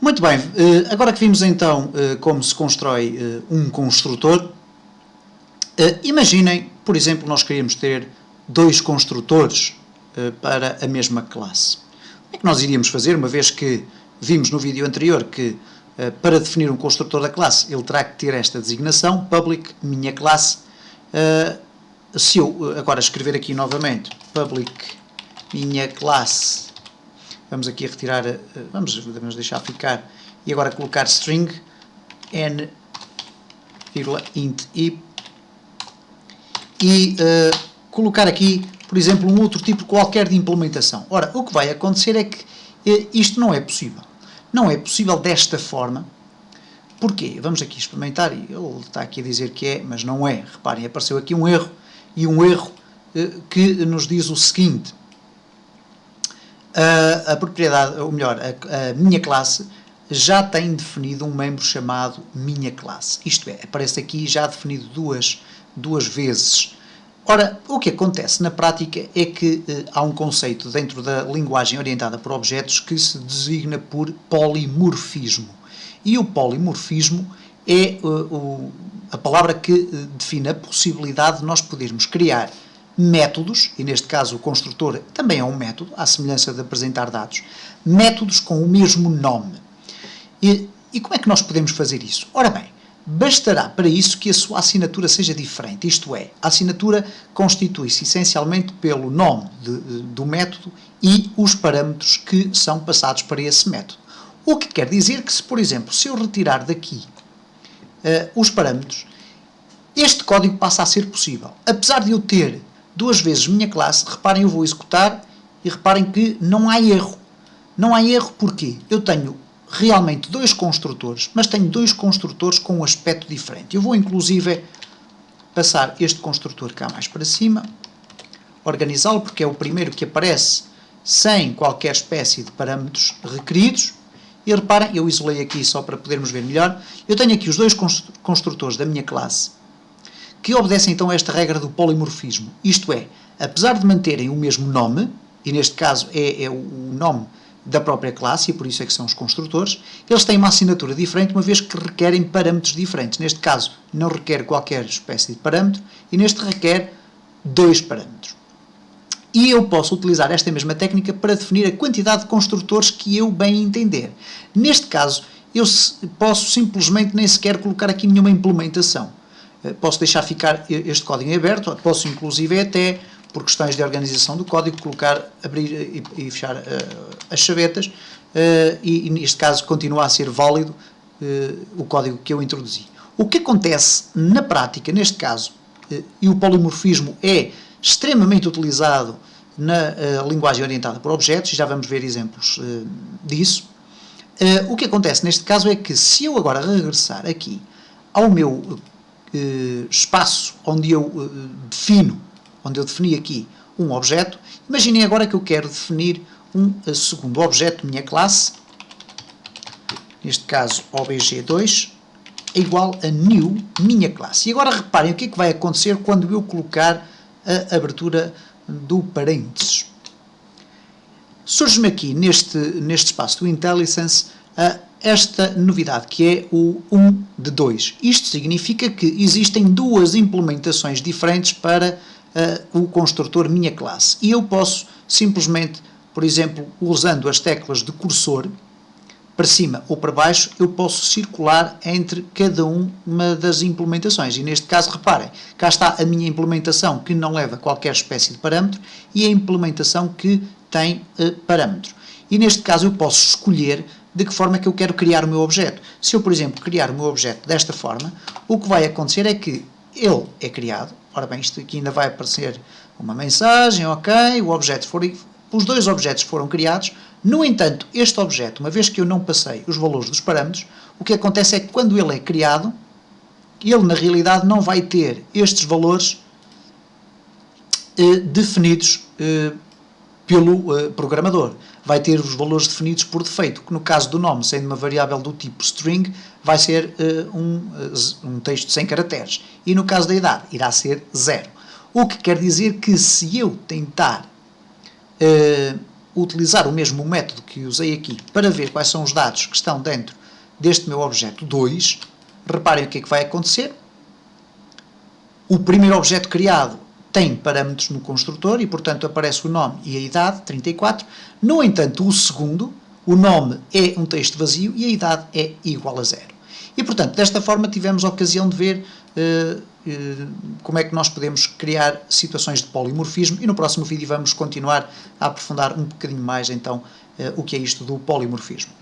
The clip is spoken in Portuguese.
Muito bem, agora que vimos então como se constrói um construtor, imaginem, por exemplo, nós queríamos ter dois construtores para a mesma classe. Como é que nós iríamos fazer, uma vez que vimos no vídeo anterior que para definir um construtor da classe ele terá que ter esta designação, public, minha classe. Se eu agora escrever aqui novamente, public, minha classe, vamos aqui retirar, vamos deixar ficar, e agora colocar string n, int i, e colocar aqui, por exemplo, um outro tipo qualquer de implementação. Ora, o que vai acontecer é que isto não é possível. Não é possível desta forma. Porquê? Vamos aqui experimentar, e ele está aqui a dizer que é, mas não é. Reparem, apareceu aqui um erro, e um erro que nos diz o seguinte: a propriedade, ou melhor, a minha classe já tem definido um membro chamado minha classe. Isto é, aparece aqui já definido duas vezes. Ora, o que acontece na prática é que há um conceito dentro da linguagem orientada por objetos que se designa por polimorfismo. E o polimorfismo é a palavra que define a possibilidade de nós podermos criar métodos, e neste caso o construtor também é um método, à semelhança de apresentar dados, métodos com o mesmo nome. E como é que nós podemos fazer isso? Ora bem, bastará para isso que a sua assinatura seja diferente, isto é, a assinatura constitui-se essencialmente pelo nome do método e os parâmetros que são passados para esse método. O que quer dizer que, por exemplo, se eu retirar daqui os parâmetros, este código passa a ser possível. Apesar de eu ter duas vezes minha classe, reparem, eu vou executar e reparem que não há erro. Não há erro porque eu tenho realmente dois construtores, mas tenho dois construtores com um aspecto diferente. Eu vou inclusive passar este construtor cá mais para cima, organizá-lo porque é o primeiro que aparece sem qualquer espécie de parâmetros requeridos. E reparem, eu isolei aqui só para podermos ver melhor. Eu tenho aqui os dois construtores da minha classe que obedecem então a esta regra do polimorfismo. Isto é, apesar de manterem o mesmo nome, e neste caso é o nome da própria classe, e por isso é que são os construtores, eles têm uma assinatura diferente, uma vez que requerem parâmetros diferentes. Neste caso, não requer qualquer espécie de parâmetro, e neste requer dois parâmetros. E eu posso utilizar esta mesma técnica para definir a quantidade de construtores que eu bem entender. Neste caso, eu posso simplesmente nem sequer colocar aqui nenhuma implementação. Posso deixar ficar este código em aberto, posso inclusive até, por questões de organização do código, abrir e fechar as chavetas, e neste caso continua a ser válido o código que eu introduzi. O que acontece na prática, neste caso, e o polimorfismo é extremamente utilizado na linguagem orientada por objetos, e já vamos ver exemplos disso, o que acontece neste caso é que se eu agora regressar aqui ao meu espaço onde eu defini aqui um objeto, imaginem agora que eu quero definir um segundo objeto, minha classe, neste caso obj2, é igual a new, minha classe. E agora reparem o que é que vai acontecer quando eu colocar a abertura do parênteses. Surge-me aqui neste espaço do IntelliSense esta novidade, que é o 1 de 2. Isto significa que existem duas implementações diferentes para o construtor minha classe. E eu posso simplesmente, por exemplo, usando as teclas de cursor, para cima ou para baixo, eu posso circular entre cada uma das implementações. E neste caso, reparem, cá está a minha implementação que não leva qualquer espécie de parâmetro e a implementação que tem parâmetro. E neste caso eu posso escolher de que forma é que eu quero criar o meu objeto. Se eu, por exemplo, criar o meu objeto desta forma, o que vai acontecer é que ele é criado. Ora bem, isto aqui ainda vai aparecer uma mensagem, ok, os dois objetos foram criados. No entanto, este objeto, uma vez que eu não passei os valores dos parâmetros, o que acontece é que quando ele é criado, ele na realidade não vai ter estes valores definidos pelo programador. Vai ter os valores definidos por defeito, que no caso do nome, sendo uma variável do tipo string, vai ser um texto sem caracteres. E no caso da idade, irá ser 0. O que quer dizer que se eu tentar utilizar o mesmo método que usei aqui para ver quais são os dados que estão dentro deste meu objeto 2, reparem o que é que vai acontecer. O primeiro objeto criado tem parâmetros no construtor e, portanto, aparece o nome e a idade, 34. No entanto, o segundo, o nome é um texto vazio e a idade é igual a 0. E, portanto, desta forma tivemos a ocasião de ver como é que nós podemos criar situações de polimorfismo, e no próximo vídeo vamos continuar a aprofundar um bocadinho mais, então, o que é isto do polimorfismo.